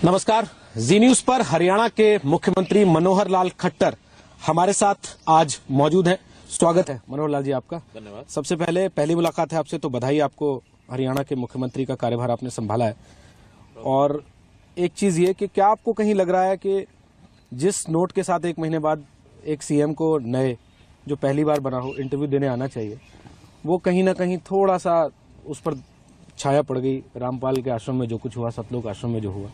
नमस्कार। जी न्यूज पर हरियाणा के मुख्यमंत्री मनोहर लाल खट्टर हमारे साथ आज मौजूद हैं। स्वागत है मनोहर लाल जी आपका। धन्यवाद। सबसे पहले पहली मुलाकात है आपसे, तो बधाई आपको, हरियाणा के मुख्यमंत्री का कार्यभार आपने संभाला है। और एक चीज ये कि क्या आपको कहीं लग रहा है कि जिस नोट के साथ 1 महीने बाद एक सीएम को नए जो पहली बार बना हो इंटरव्यू देने आना चाहिए, वो कहीं ना कहीं थोड़ा सा उस पर छाया पड़ गई? रामपाल के आश्रम में जो कुछ हुआ, सतलोक आश्रम में जो हुआ,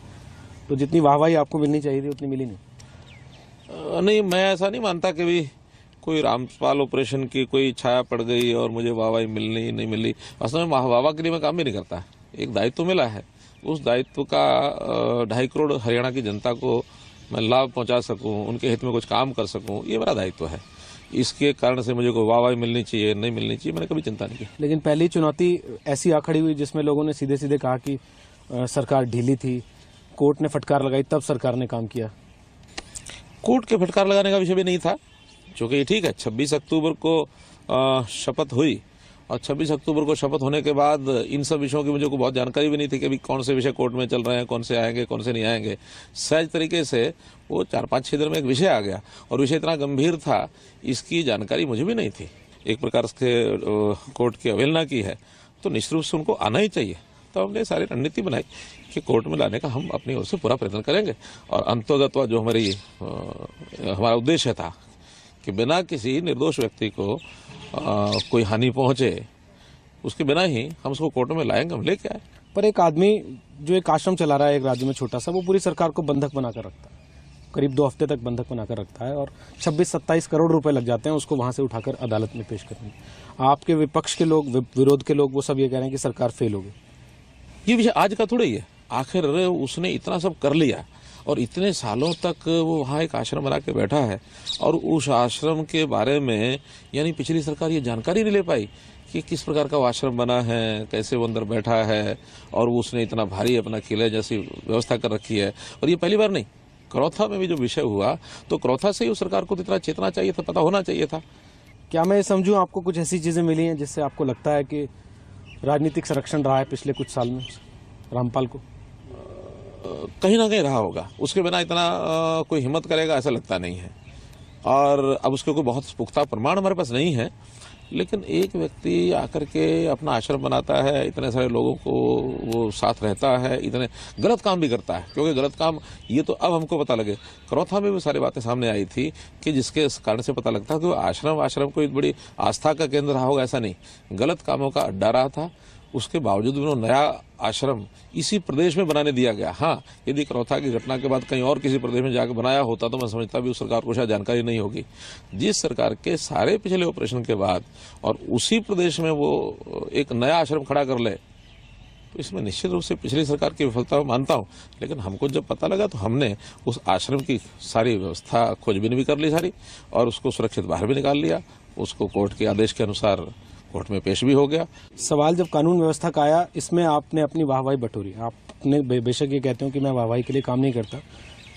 तो जितनी वाहवाही आपको मिलनी चाहिए थी उतनी मिली नहीं। नहीं, मैं ऐसा नहीं मानता कि भी कोई रामपाल ऑपरेशन की कोई छाया पड़ गई और मुझे वाहवाही मिलनी नहीं मिली। वास्तव में वाहवा के लिए मैं काम भी नहीं करता। एक दायित्व मिला है, उस दायित्व का 2.5 करोड़ हरियाणा की जनता को मैं लाभ पहुंचा सकूं, उनके हित में कुछ काम कर सकूं, ये मेरा दायित्व है। इसके कारण से मुझे कोई वाहवाही मिलनी चाहिए नहीं मिलनी चाहिए, मैंने कभी चिंता नहीं की। लेकिन पहली चुनौती ऐसी आ खड़ी हुई जिसमें लोगों ने सीधे सीधे कहा कि सरकार ढीली थी, कोर्ट ने फटकार लगाई, तब सरकार ने काम किया। कोर्ट के फटकार लगाने का विषय भी नहीं था, जो कि ठीक है। 26 अक्टूबर को शपथ हुई और 26 अक्टूबर को शपथ होने के बाद इन सब विषयों की मुझे को बहुत जानकारी भी नहीं थी कि अभी कौन से विषय कोर्ट में चल रहे हैं, कौन से आएंगे कौन से नहीं आएंगे। सहज तरीके से वो 4-5-6 दिन में एक विषय आ गया और विषय इतना गंभीर था, इसकी जानकारी मुझे भी नहीं थी। एक प्रकार से कोर्ट की अवहेलना की है, तो निश्चित रूप से उनको आना ही चाहिए। तो हमने सारी रणनीति बनाई कि कोर्ट में लाने का हम अपनी ओर से पूरा प्रयत्न करेंगे। और अंतोगत्वा जो हमारा उद्देश्य था कि बिना किसी निर्दोष व्यक्ति को कोई हानि पहुंचे, उसके बिना ही हम उसको कोर्ट में लाएंगे, हम लेके आए। पर एक आदमी जो एक आश्रम चला रहा है एक राज्य में छोटा सा, वो पूरी सरकार को बंधक बनाकर रखता है, करीब 2 हफ्ते तक बंधक बनाकर रखता है, और 26-27 करोड़ रुपए लग जाते हैं उसको वहां से उठाकर अदालत में पेश करने। आपके विपक्ष के लोग, विरोध के लोग, वो सब ये कह रहे हैं कि सरकार फेल होगी। ये विषय आज का थोड़ा ही है। आखिर उसने इतना सब कर लिया और इतने सालों तक वो वहाँ एक आश्रम बना के बैठा है, और उस आश्रम के बारे में यानी पिछली सरकार ये जानकारी नहीं ले पाई कि किस प्रकार का वो आश्रम बना है, कैसे वो अंदर बैठा है, और उसने इतना भारी अपना किले जैसी व्यवस्था कर रखी है। और ये पहली बार नहीं, करौथा में भी जो विषय हुआ, तो करौथा से ही उस सरकार को इतना चेतना चाहिए था, पता होना चाहिए था। क्या मैं समझूं आपको कुछ ऐसी चीजें मिली हैं जिससे आपको लगता है कि राजनीतिक संरक्षण रहा है पिछले कुछ साल में रामपाल को? कहीं ना कहीं रहा होगा, उसके बिना इतना कोई हिम्मत करेगा ऐसा लगता नहीं है। और अब उसके कोई बहुत पुख्ता प्रमाण हमारे पास नहीं है, लेकिन एक व्यक्ति आकर के अपना आश्रम बनाता है, इतने सारे लोगों को वो साथ रहता है, इतने गलत काम भी करता है, क्योंकि गलत काम ये तो अब हमको पता लगे। करौथा में भी सारी बातें सामने आई थी कि जिसके कारण से पता लगता है कि वो आश्रम कोई बड़ी आस्था का केंद्र रहा होगा, ऐसा नहीं, गलत कामों का अड्डा रहा था। उसके बावजूद भी नया आश्रम इसी प्रदेश में बनाने दिया गया। हाँ, यदि करौथा की घटना के बाद कहीं और किसी प्रदेश में जाकर बनाया होता तो मैं समझता भी उस सरकार को शायद जानकारी नहीं होगी। जिस सरकार के सारे पिछले ऑपरेशन के बाद और उसी प्रदेश में वो एक नया आश्रम खड़ा कर ले, तो इसमें निश्चित रूप से पिछली सरकार की विफलता मानता हूँ। लेकिन हमको जब पता लगा तो हमने उस आश्रम की सारी व्यवस्था खोजबीन भी कर ली सारी, और उसको सुरक्षित बाहर भी निकाल लिया। उसको कोर्ट के आदेश के अनुसार कोर्ट में पेश भी हो गया। सवाल जब कानून व्यवस्था का आया, इसमें आपने अपनी वाहवाही बटोरी। आपने बेशक ये कहते हो कि मैं वाहवाही के लिए काम नहीं करता,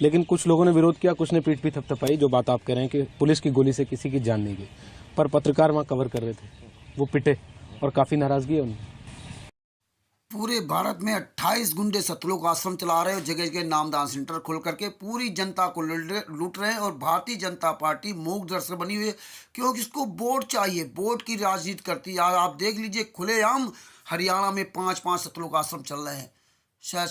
लेकिन कुछ लोगों ने विरोध किया, कुछ ने पीठ भी थपथपाई। जो बात आप कह रहे हैं कि पुलिस की गोली से किसी की जान नहीं गई, पर पत्रकार वहां कवर कर रहे थे, वो पिटे और काफी नाराजगी है उनमें। पूरे भारत में 28 गुंडे सतलोक आश्रम चला रहे हैं, जगह जगह नामदान सेंटर खोल करके पूरी जनता को लूट रहे हैं। और भारतीय जनता पार्टी मूक दर्शक बनी हुई है, क्योंकि इसको वोट चाहिए, वोट की राजनीति करती है। आप देख लीजिए, खुलेआम हरियाणा में 5-5 सतलोक आश्रम चल रहे हैं। शायद